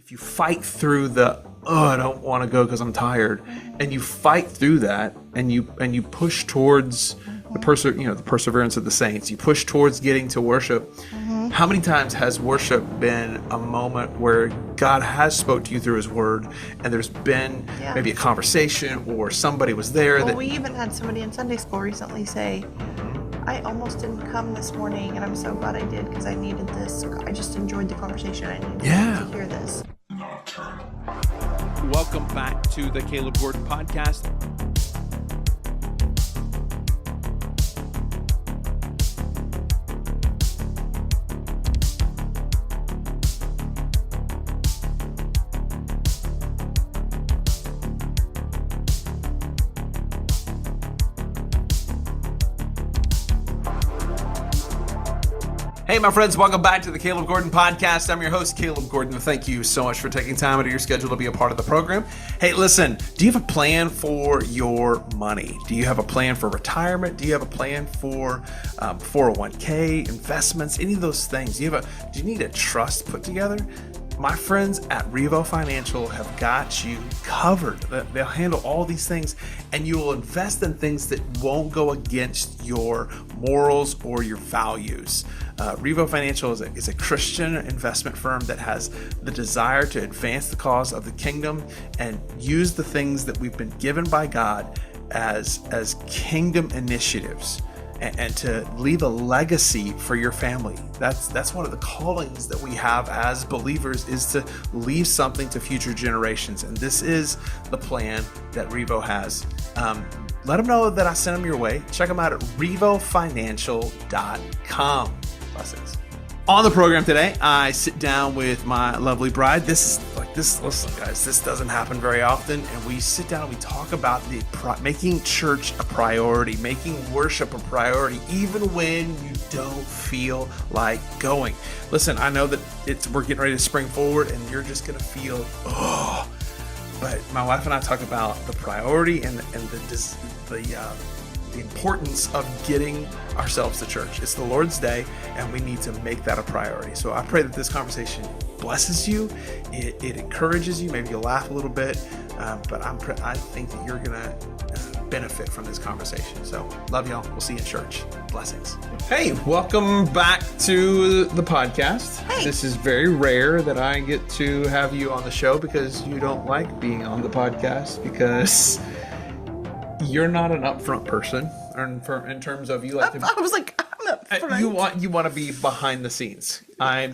if you fight through the, I don't want to go because I'm tired, and you fight through that, and you push towards the perseverance of the saints, you push towards getting to worship. How many times has worship been a moment where God has spoke to you through his word, and there's been maybe a conversation or somebody was there? Well, we even had somebody in Sunday school recently say, I almost didn't come this morning, and I'm so glad I did because I needed this. I just enjoyed the conversation. I needed to hear this. Welcome back to the Caleb Gordon Podcast. Hey, my friends, welcome back to the Caleb Gordon Podcast. I'm your host, Caleb Gordon. Thank you so much for taking time out of your schedule to be a part of the program. Hey, listen, do you have a plan for your money? Do you have a plan for retirement? Do you have a plan for 401k, investments, any of those things? Do you need a trust put together? My friends at Revo Financial have got you covered. They'll handle all these things, and you will invest in things that won't go against your morals or your values. Revo Financial is a Christian investment firm that has the desire to advance the cause of the kingdom and use the things that we've been given by God as kingdom initiatives, and to leave a legacy for your family. That's one of the callings that we have as believers, is to leave something to future generations. And this is the plan that Revo has. Let them know that I sent them your way. Check them out at revofinancial.com. Blessings. On the program today, I sit down with my lovely bride. Listen, guys, this doesn't happen very often. And we sit down and we talk about making church a priority, making worship a priority, even when you don't feel like going. Listen, I know that we're getting ready to spring forward and you're just going to feel, but my wife and I talk about the priority and the importance of getting ourselves to church. It's the Lord's Day, and we need to make that a priority. So I pray that this conversation blesses you. It encourages you. Maybe you'll laugh a little bit, but I think that you're gonna benefit from this conversation. So love y'all. We'll see you in church. Blessings. Hey, welcome back to the podcast. Hey. This is very rare that I get to have you on the show because you don't like being on the podcast, because you're not an upfront person, in terms of you like to. I was like, I'm upfront. You want to be behind the scenes.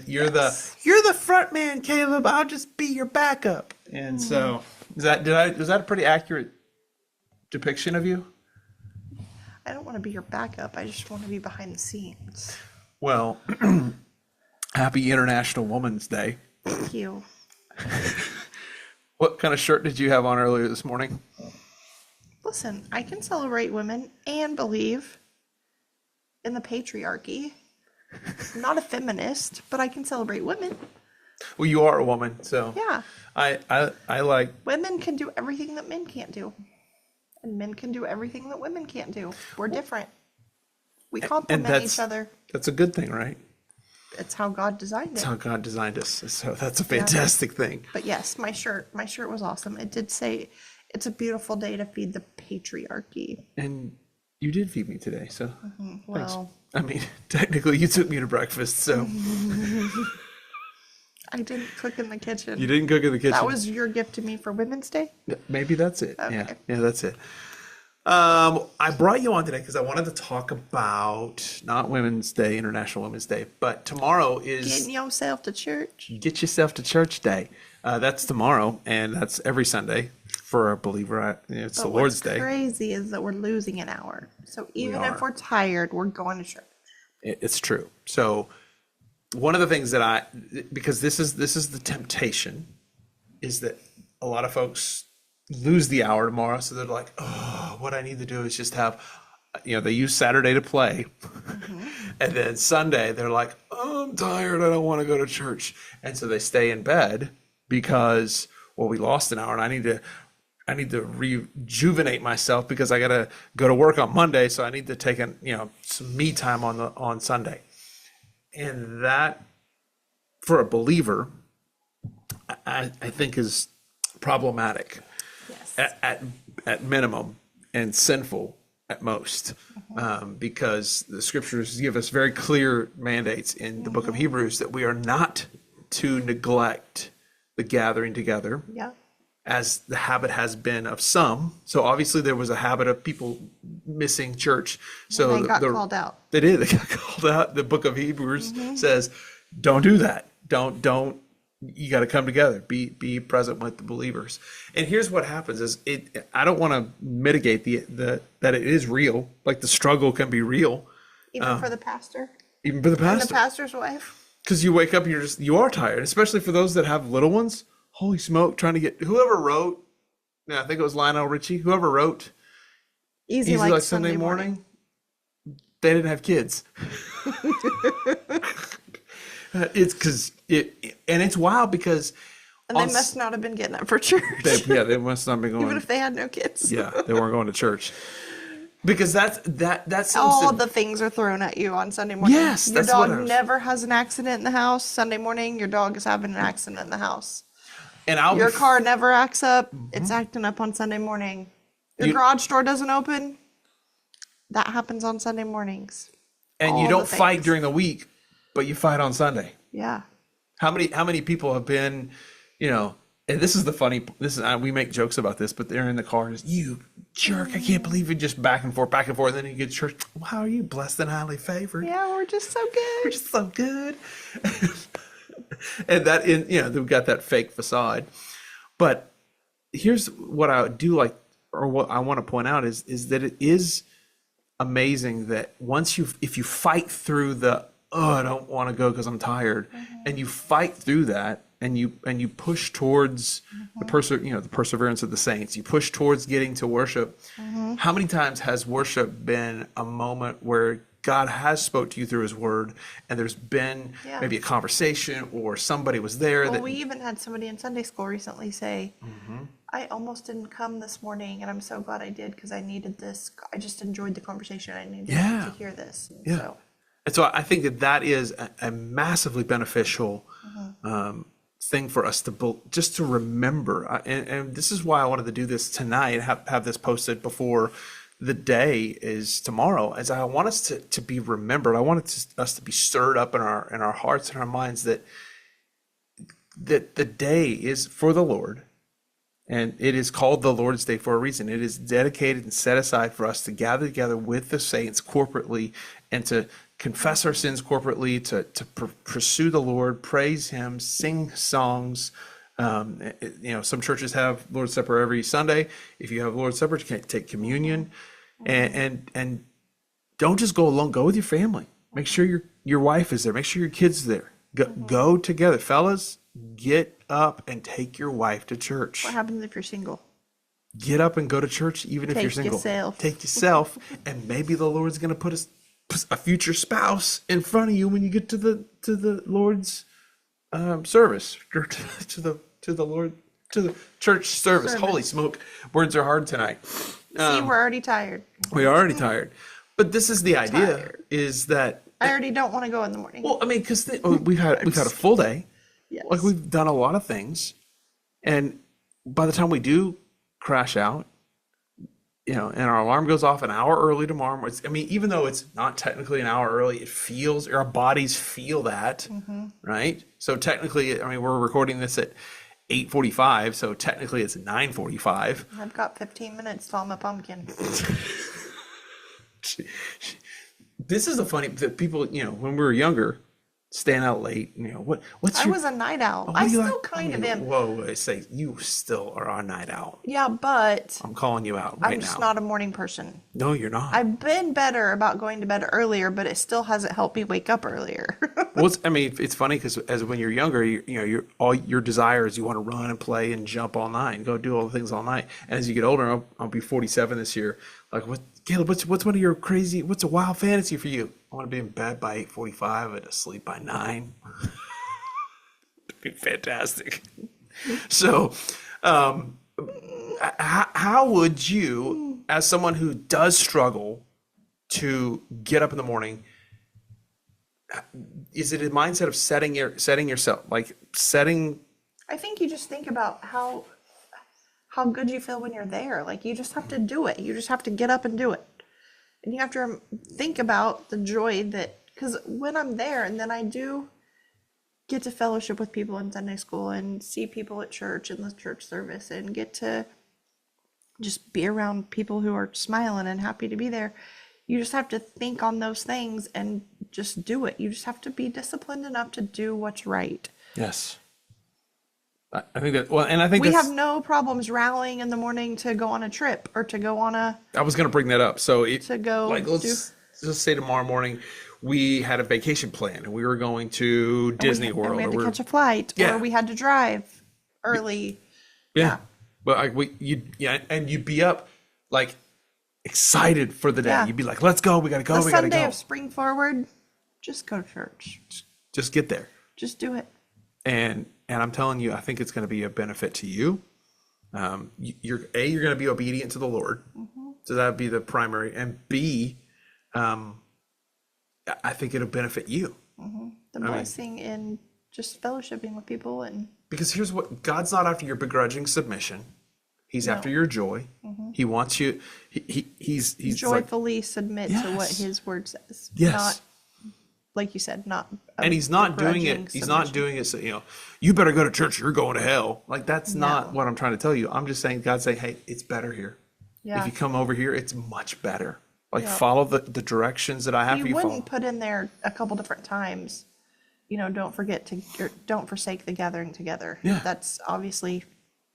You're the front man, Caleb. I'll just be your backup. And so was that a pretty accurate depiction of you? I don't want to be your backup. I just want to be behind the scenes. Well, happy International Women's Day. Thank you. What kind of shirt did you have on earlier this morning? Listen, I can celebrate women and believe in the patriarchy. I'm not a feminist, but I can celebrate women. Well, you are a woman, so Yeah. I like. Women can do everything that men can't do. And men can do everything that women can't do. We're different. We complement each other. That's a good thing, right? It's how God designed it. That's how God designed us. So that's a fantastic thing. But yes, my shirt was awesome. It did say, it's a beautiful day to feed the patriarchy. And you did feed me today, so Well, thanks. I mean, technically you took me to breakfast, so. I didn't cook in the kitchen. You didn't cook in the kitchen. That was your gift to me for Women's Day? Maybe that's it. Okay. Yeah, that's it. I brought you on today because I wanted to talk about not Women's Day, International Women's Day, but tomorrow is Getting yourself to church. Get Yourself to Church Day. That's tomorrow, and that's every Sunday for a believer. It's the Lord's Day. What's crazy is that we're losing an hour. So even if we're tired, we're going to church. It's true. So one of the things that because this is the temptation, is that a lot of folks lose the hour tomorrow. So they're like, oh, what I need to do is just have, they use Saturday to play. And then Sunday, they're like, oh, I'm tired. I don't want to go to church. And so they stay in bed because, well, we lost an hour and I need to rejuvenate myself because I got to go to work on Monday. So I need to take some me time on Sunday. And that, for a believer, I think is problematic Yes. at minimum and sinful at most, because the scriptures give us very clear mandates in the book of Hebrews that we are not to neglect the gathering together Yeah. as the habit has been of some. So obviously there was a habit of people missing church. So They got called out. They did. They got called out. The book of Hebrews says, don't do that. Don't. You got to come together. Be present with the believers. And here's what happens: is it? I don't want to mitigate the that it is real. Like the struggle can be real, Even for the pastor. even for the And the pastor. pastor's wife. Because you wake up, you are tired, especially for those that have little ones. Holy smoke! Trying to get whoever wrote. Yeah, I think it was Lionel Richie. Whoever wrote Easy like Sunday morning. they didn't have kids. It's because and it's wild because And they must not have been getting up for church. they must not be going. Even if they had no kids. Yeah, they weren't going to church because that seems All to, the things are thrown at you on Sunday morning. Yes, your that's what I dog was- never has an accident in the house. Sunday morning, your dog is having an accident in the house. and I'll Your be, car never acts up. It's acting up on Sunday morning. Your You- garage door doesn't open. That happens on Sunday mornings. and you all don't the fight things. during the week, but you fight on Sunday. Yeah. How many people have been, and this is the funny, we make jokes about this, but they're in the car, just, you jerk, I can't believe it, just back and forth, and then you get to church. Well, how are you? Blessed and highly favored. Yeah, we're just so good. We're just so good. And that they've got that fake facade. But here's what I do like, or what I want to point out is that it is amazing that if you fight through I don't want to go because I'm tired, and you fight through that, and you push towards the perseverance of the saints. You push towards getting to worship. How many times has worship been a moment where God has spoke to you through His Word, and there's been Yeah. maybe a conversation or somebody was there Well, that we even had somebody in Sunday school recently say, I almost didn't come this morning, and I'm so glad I did because I needed this. I just enjoyed the conversation. I needed Yeah. to hear this. Yeah. So, And so I think that is a massively beneficial thing for us just to remember. And this is why I wanted to do this tonight, have this posted before the day is tomorrow, as I want us to be remembered. I want us to be stirred up in our hearts and our minds that the day is for the Lord. And it is called the Lord's Day for a reason. It is dedicated and set aside for us to gather together with the saints corporately and to confess our sins corporately, to pursue the Lord, praise Him, sing songs. Some churches have Lord's Supper every Sunday. If you have Lord's Supper, you can't take communion, and don't just go alone. Go with your family. Make sure your wife is there. Make sure your kids are there. Go together, fellas. Get up and take your wife to church. what happens if you're single? Get up and go to church, even if you're Take single. yourself. Take yourself, and maybe the Lord's going to put a future spouse in front of you when you get to the Lord's service, or to the church service. Holy smoke, words are hard tonight. See, we're already tired. We are already tired, but this is the idea: Tired. is that I already don't want to go in the morning. well, I mean, because we've had a full day. Yes. Like we've done a lot of things, and by the time we do crash out, and our alarm goes off an hour early tomorrow. Even though it's not technically an hour early, it feels, our bodies feel that, right? So technically, we're recording this at 8:45, so technically it's 9:45. I've got 15 minutes till I'm a pumpkin. This is the funny that people, when we were younger, staying out late. I was a night owl. what I do you still like? kind of am. Whoa, I say you still are a night owl. Yeah, but I'm calling you out right I'm now. just not a morning person. No, you're not. I've been better about going to bed earlier, but it still hasn't helped me wake up earlier. Well, it's funny because as when you're younger, all your desire is you want to run and play and jump all night and go do all the things all night. And as you get older, I'll be 47 this year. Like, Caleb? What's one of your crazy? What's a wild fantasy for you? I want to be in bed by 8:45 and asleep by 9. It'd be fantastic. So, how would you, as someone who does struggle to get up in the morning, is it a mindset of setting yourself, like setting I think you just think about how good you feel when you're there. Like, you just have to do it. You just have to get up and do it. And you have to think about the joy that, because when I'm there and then I do get to fellowship with people in Sunday school and see people at church in the church service and get to just be around people who are smiling and happy to be there. You just have to think on those things and just do it. You just have to be disciplined enough to do what's right. Yes. I think that, well, and I think we have no problems rallying in the morning to go on a trip or to go on a. I was going to bring that up. So to go like, let's just say tomorrow morning we had a vacation plan and we were going to Disney World. And we had to catch a flight, or we had to drive early. Yeah. But and you'd be up like excited for the day. Yeah. You'd be like, let's go. We got to go. The Sunday of spring forward, just go to church. Just get there. Just do it. And I'm telling you, I think it's going to be a benefit to you. You're going to be obedient to the Lord. Mm-hmm. So that'd be the primary. And B, I think it'll benefit you. Mm-hmm. The blessing in just fellowshipping with people. And because here's what, God's not after your begrudging submission. He's after your joy. Mm-hmm. He wants you. He's joyfully like, submit to what His word says. Yes. Not, like you said, not. And He's not doing it. He's not doing it. So, you better go to church. You're going to hell. Like, that's not what I'm trying to tell you. I'm just saying, God's saying, hey, it's better here. Yeah. If you come over here, it's much better. Like, follow the directions that I have for you. You wouldn't put in there a couple different times. Don't forsake the gathering together. Yeah. That's obviously.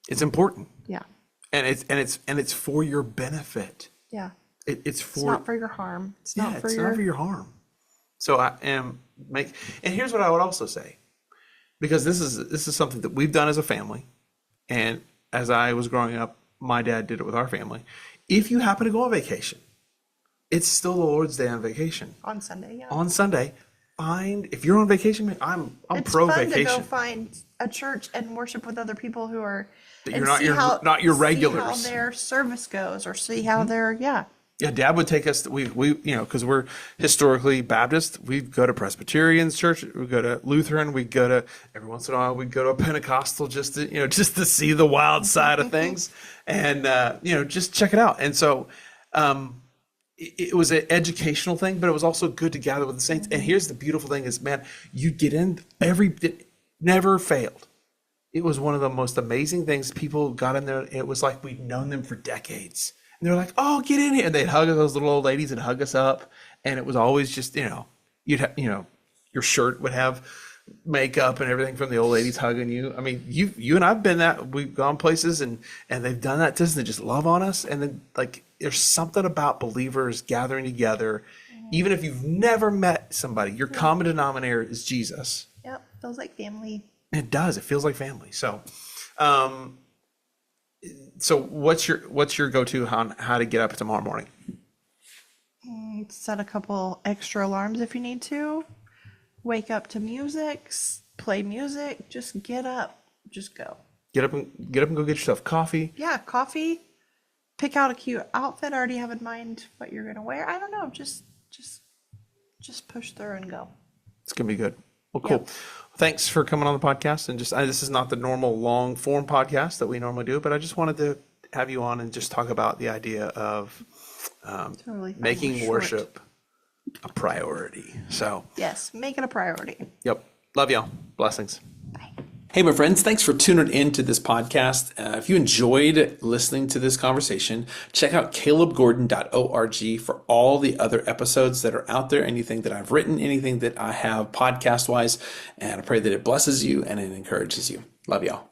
It's important. Yeah. And it's for your benefit. Yeah. It's not for your harm. It's not for your harm. So and here's what I would also say, because this is something that we've done as a family, and as I was growing up, my dad did it with our family. If you happen to go on vacation, it's still the Lord's Day on vacation. On Sunday, yeah. On Sunday, if you're on vacation, I'm pro vacation. It's fun to go find a church and worship with other people who are. That you're not your regulars. See how their service goes, or see how their Yeah, Dad would take us. We because we're historically Baptist. We go to Presbyterian church. We go to Lutheran. We go to every once in a while. We go to a Pentecostal just to see the wild side of things, and just check it out. And so, it was an educational thing, but it was also good to gather with the saints. And here's the beautiful thing: is man, you get in never failed. It was one of the most amazing things. People got in there. It was like we'd known them for decades. And they're like, oh, get in here. And they'd hug those little old ladies and hug us up. And it was always just, you'd have, your shirt would have makeup and everything from the old ladies hugging you. I mean, you and I've been that. We've gone places and they've done that to us and they just love on us. And then like, there's something about believers gathering together. Even if you've never met somebody, your common denominator is Jesus. Yep. Feels like family. It does. It feels like family. So, what's your go-to on how to get up tomorrow morning? Set a couple extra alarms if you need to. Wake up to music, play music. Just get up, just go. Get up and go get yourself coffee. Yeah, coffee. Pick out a cute outfit. I already have in mind what you're gonna wear. I don't know. Just push through and go. It's gonna be good. Well, cool. Yep. Thanks for coming on the podcast. And this is not the normal long form podcast that we normally do, but I just wanted to have you on and just talk about the idea of making worship a priority. So yes, make it a priority. Yep. Love y'all. Blessings. Bye. Hey, my friends, thanks for tuning into this podcast. If you enjoyed listening to this conversation, check out calebgordon.org for all the other episodes that are out there, anything that I've written, anything that I have podcast-wise, and I pray that it blesses you and it encourages you. Love y'all.